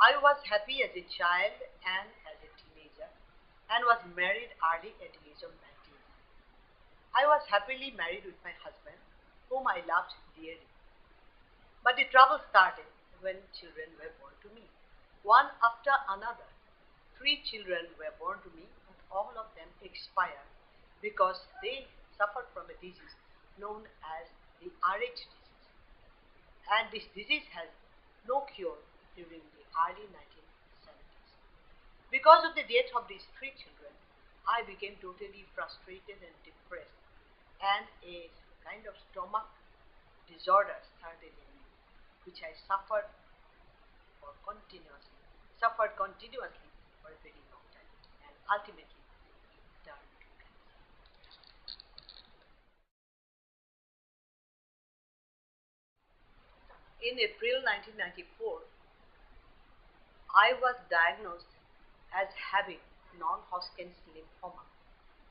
I was happy as a child and as a teenager and was married early at the age of 19. I was happily married with my husband, whom I loved dearly. But the trouble started when children were born to me. One after another, three children were born to me, but all of them expired because they suffered from a disease known as the RH disease. And this disease has no cure during the early 1970s. Because of the death of these three children, I became totally frustrated and depressed, and a kind of stomach disorder started in me, which I suffered continuously for a very long time, and ultimately turned to cancer. In April 1994, I was diagnosed as having non-Hodgkin's lymphoma,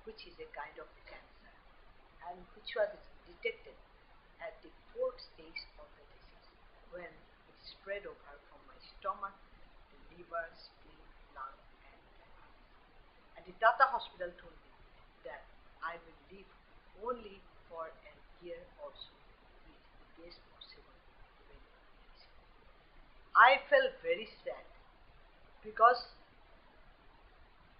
which is a kind of cancer, and which was detected at the fourth stage of the disease when it spread over from my stomach to liver, spleen, lung, and kidneys. And the Tata hospital told me that I will live only for an year or so with the best possible eventuality. I felt very sad because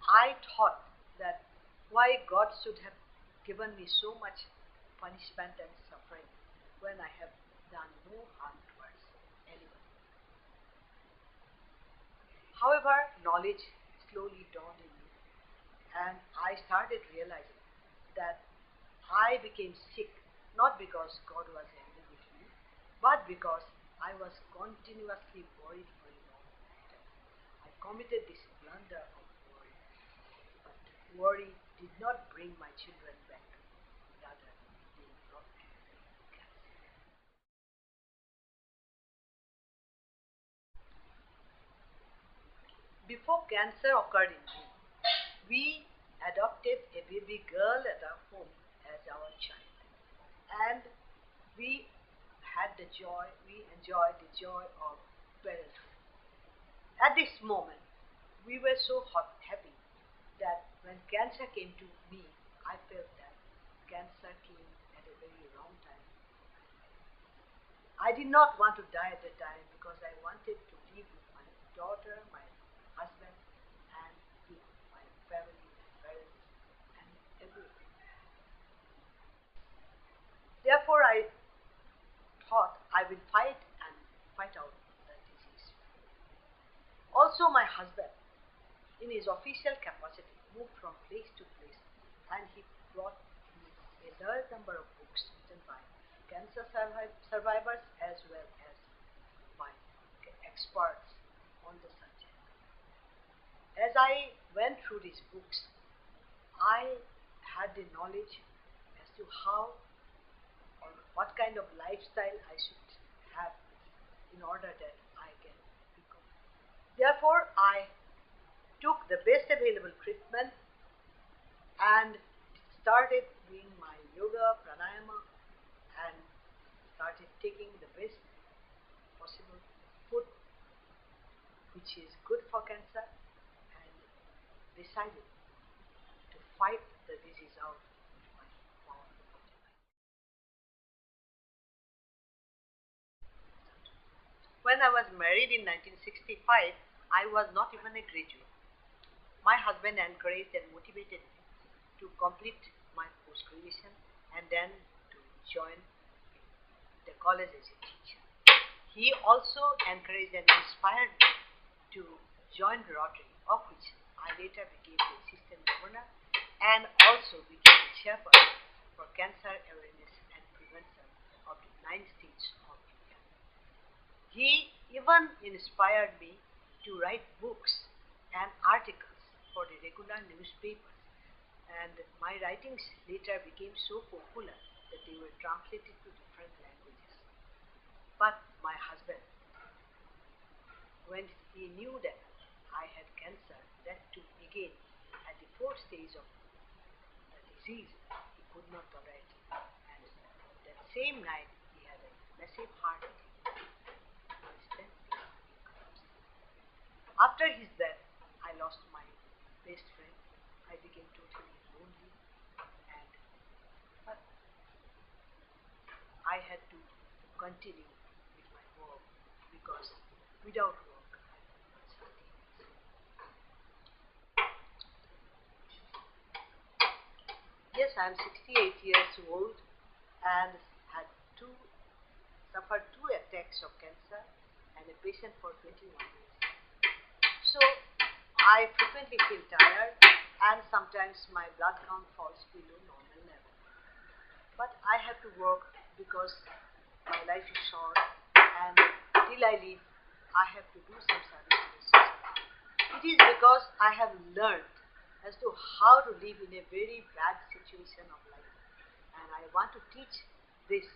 I thought that why God should have given me so much punishment and suffering when I have done no harm towards anyone. However, knowledge slowly dawned in me, and I started realizing that I became sick not because God was angry with me, but because I was continuously worried for a long time. I committed this blunder of worry, but worry did not bring my children back. Rather, they brought cancer. Before cancer occurred in me, we adopted a baby girl at our home as our child. And we we enjoyed the joy of parenthood. At this moment, we were so happy that when cancer came to me, I felt that cancer came at a very wrong time. I did not want to die at the time because I wanted to live with my daughter, my husband, and with my family, my parents, and everything. Therefore, I thought I will fight out the disease. Also, my husband, in his official capacity, moved from place to place, and he brought me a large number of books written by cancer survivors as well as by experts on the subject. As I went through these books, I had the knowledge as to how or what kind of lifestyle I should have in order that I can become. Therefore, I took the best available treatment and started doing my yoga, pranayama, and started taking the best possible food which is good for cancer, and decided to fight the disease out with my powerful body. When I was married in 1965, I was not even a graduate. My husband encouraged and motivated me to complete my post-graduation and then to join the college as a teacher. He also encouraged and inspired me to join Rotary, of which I later became the assistant governor and also became the chairperson for cancer awareness and prevention of the 9 states of India. He even inspired me to write books and articles for the regular newspapers, and my writings later became so popular that they were translated to different languages. But my husband, when he knew that I had cancer, that too again at the fourth stage of the disease, he could not tolerate it. And that same night, he had a massive heart attack. Instantly, he collapsed. After his death, I lost my best friend. I became totally lonely, and but I had to continue with my work because without work I could not sustain myself. Yes, I am 68 years old and had two suffered two attacks of cancer and a patient for 21 years. So I frequently feel tired and sometimes my blood count falls below normal level. But I have to work because my life is short and till I live, I have to do some service to the society. It is because I have learned as to how to live in a very bad situation of life, and I want to teach this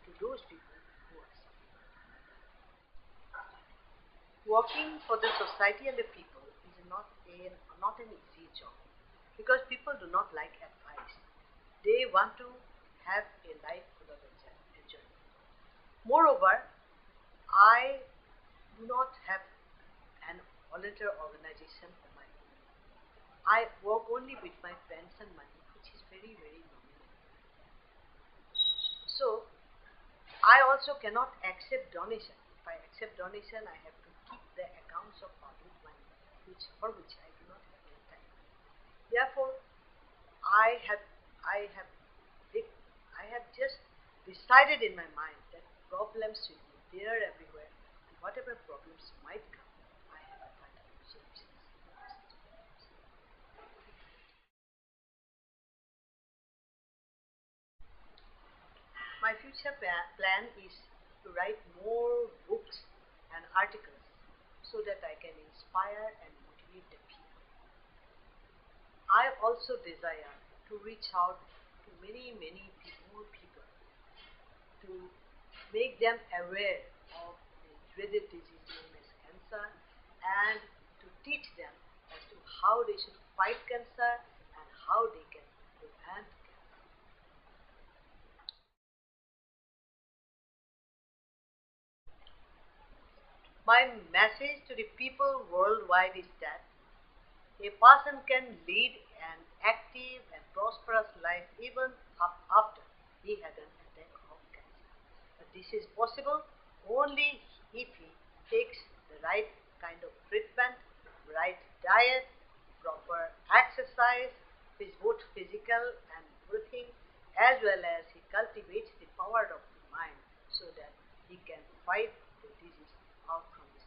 to those people who are suffering. Working for the society and the people is not an easy job because people do not like advice. They want to have a life full of enjoyment. Moreover, I do not have an volunteer organization of my own. I work only with my pension money, which is very, very nominal. So I also cannot accept donation. If I accept donation, I have to keep the accounts of public money, for which I do not have any time. Therefore, I have I have I have just decided in my mind that problems will be there everywhere, and whatever problems might come, I have to find out solutions for such problems. My future plan is to write more books and articles so that I can inspire and motivate the people. I also desire to reach out to many, many more people to make them aware of the dreaded disease known as cancer and to teach them as to how they should fight cancer and how they can prevent cancer. My message to the people worldwide is that a person can lead an active and prosperous life even after he had an attack of cancer. But this is possible only if he takes the right kind of treatment, right diet, proper exercise, both physical and breathing, as well as he cultivates the power of the mind so that he can fight the disease out from his